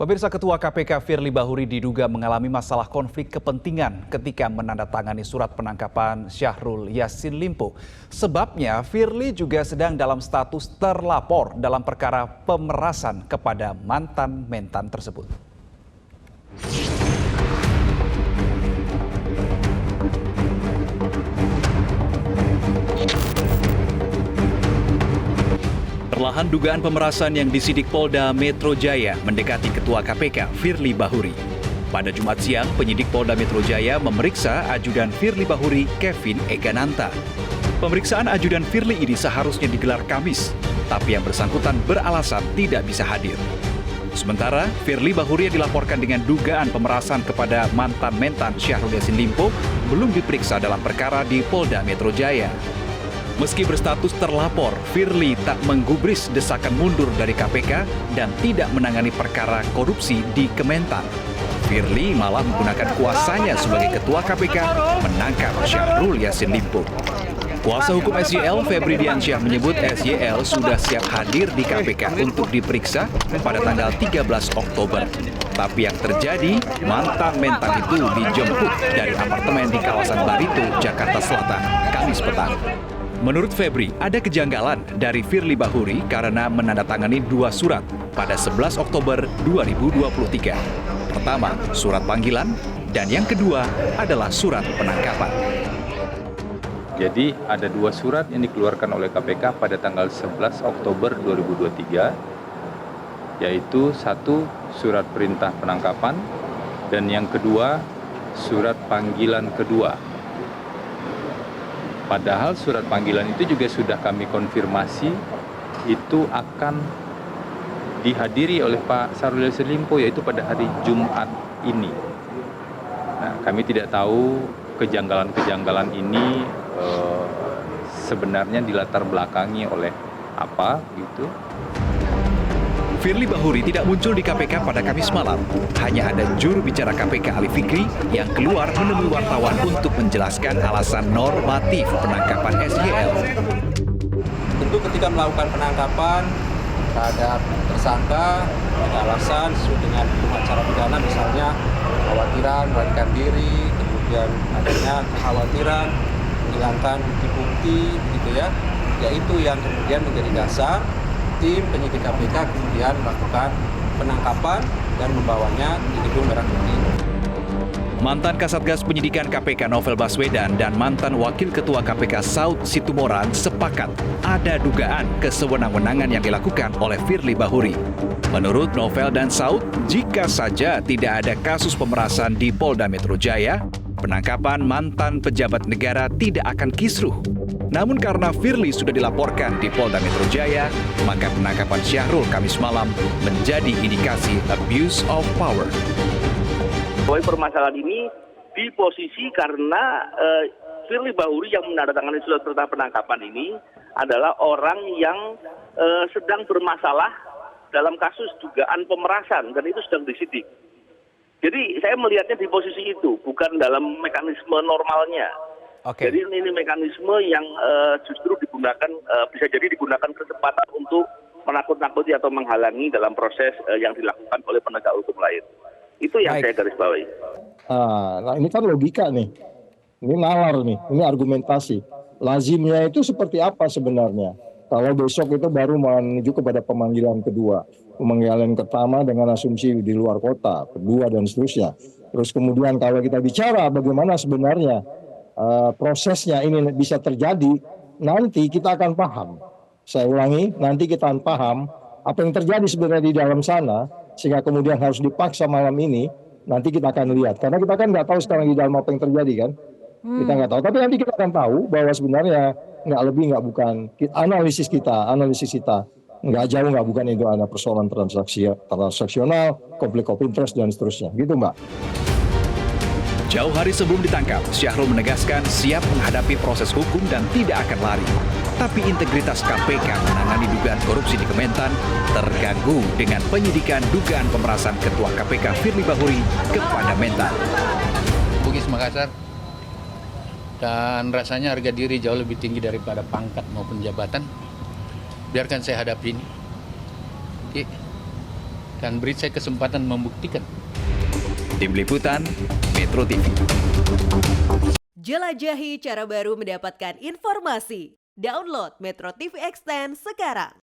Pemirsa, Ketua KPK Firly Bahuri diduga mengalami masalah konflik kepentingan ketika menandatangani surat penangkapan Syahrul Yassin Limpo. Sebabnya, Firly juga sedang dalam status terlapor dalam perkara pemerasan kepada mantan Mentan tersebut. Perlahan dugaan pemerasan yang disidik Polda Metro Jaya mendekati Ketua KPK Firly Bahuri. Pada Jumat siang, penyidik Polda Metro Jaya memeriksa ajudan Firly Bahuri Kevin Egananta. Pemeriksaan ajudan Firly ini seharusnya digelar Kamis, tapi yang bersangkutan beralasan tidak bisa hadir. Sementara, Firly Bahuri yang dilaporkan dengan dugaan pemerasan kepada mantan Mentan Syahrul Yassin Limpo belum diperiksa dalam perkara di Polda Metro Jaya. Meski berstatus terlapor, Firly tak menggubris desakan mundur dari KPK dan tidak menangani perkara korupsi di Kementan. Firly malah menggunakan kuasanya sebagai Ketua KPK menangkap Syahrul Yassin Limpo. Kuasa hukum SYL Febri Diansyah menyebut SYL sudah siap hadir di KPK untuk diperiksa pada tanggal 13 Oktober. Tapi yang terjadi, mantan Mentan itu dijemput dari apartemen di kawasan Barito, Jakarta Selatan, Kamis petang. Menurut Febri, ada kejanggalan dari Firly Bahuri karena menandatangani dua surat pada 11 Oktober 2023. Pertama, surat panggilan, dan yang kedua adalah surat penangkapan. Jadi ada dua surat yang dikeluarkan oleh KPK pada tanggal 11 Oktober 2023, yaitu satu surat perintah penangkapan dan yang kedua surat panggilan kedua. Padahal surat panggilan itu juga sudah kami konfirmasi itu akan dihadiri oleh Pak Syahrul Yassin Limpo, yaitu pada hari Jumat ini. Nah, kami tidak tahu kejanggalan-kejanggalan ini sebenarnya dilatar belakangi oleh apa gitu. Firly Bahuri tidak muncul di KPK pada Kamis malam. Hanya ada juru bicara KPK Ali Fikri yang keluar menemui wartawan untuk menjelaskan alasan normatif penangkapan SYL. Tentu ketika melakukan penangkapan terhadap tersangka ada alasan sesuai dengan hukum acara pidana, misalnya kekhawatiran melarikan diri, kemudian adanya kekhawatiran menghilangkan bukti-bukti, gitu ya. Yaitu yang kemudian menjadi dasar tim penyidik KPK kemudian melakukan penangkapan dan membawanya di Gedung Merah Putih. Mantan Kasatgas Penyidikan KPK Novel Baswedan dan mantan Wakil Ketua KPK Saud Situmorang sepakat ada dugaan kesewenang-wenangan yang dilakukan oleh Firly Bahuri. Menurut Novel dan Saud, jika saja tidak ada kasus pemerasan di Polda Metro Jaya, penangkapan mantan pejabat negara tidak akan kisruh. Namun karena Firly sudah dilaporkan di Polda Metro Jaya, maka penangkapan Syahrul Kamis malam menjadi indikasi abuse of power. Permasalahan ini di posisi karena Firly Bahuri yang menandatangani surat perintah penangkapan ini adalah orang yang sedang bermasalah dalam kasus dugaan pemerasan dan itu sedang disidik. Jadi saya melihatnya di posisi itu, bukan dalam mekanisme normalnya. Okay. Jadi ini mekanisme yang justru digunakan, bisa jadi digunakan kesempatan untuk menakut-nakuti atau menghalangi dalam proses yang dilakukan oleh penegak hukum lain. Itu yang saya garis bawahi. Nah ini kan logika nih, ini nalar nih, ini argumentasi. Lazimnya itu seperti apa sebenarnya? Kalau besok itu baru menuju kepada pemanggilan kedua. Pemanggilan pertama dengan asumsi di luar kota, kedua dan seterusnya. Terus kemudian kalau kita bicara bagaimana sebenarnya prosesnya ini bisa terjadi, nanti kita akan paham. Saya ulangi, nanti kita akan paham apa yang terjadi sebenarnya di dalam sana, sehingga kemudian harus dipaksa malam ini, nanti kita akan lihat. Karena kita kan nggak tahu sekarang di dalam apa yang terjadi kan. Kita nggak tahu, tapi nanti kita akan tahu bahwa sebenarnya nggak lebih nggak bukan analisis kita nggak jauh nggak bukan itu ada persoalan transaksional, konflik of interest dan seterusnya, gitu Mbak. Jauh hari sebelum ditangkap, Syahrul menegaskan siap menghadapi proses hukum dan tidak akan lari. Tapi integritas KPK menangani dugaan korupsi di Kementan terganggu dengan penyidikan dugaan pemerasan Ketua KPK Firly Bahuri kepada Mentan. Bugis Makassar, dan rasanya harga diri jauh lebih tinggi daripada pangkat maupun jabatan. Biarkan saya hadapi ini. Oke. dan beri saya kesempatan membuktikan. Tim Liputan, Metro TV. Jelajahi cara baru mendapatkan informasi. Download Metro TV Extend sekarang.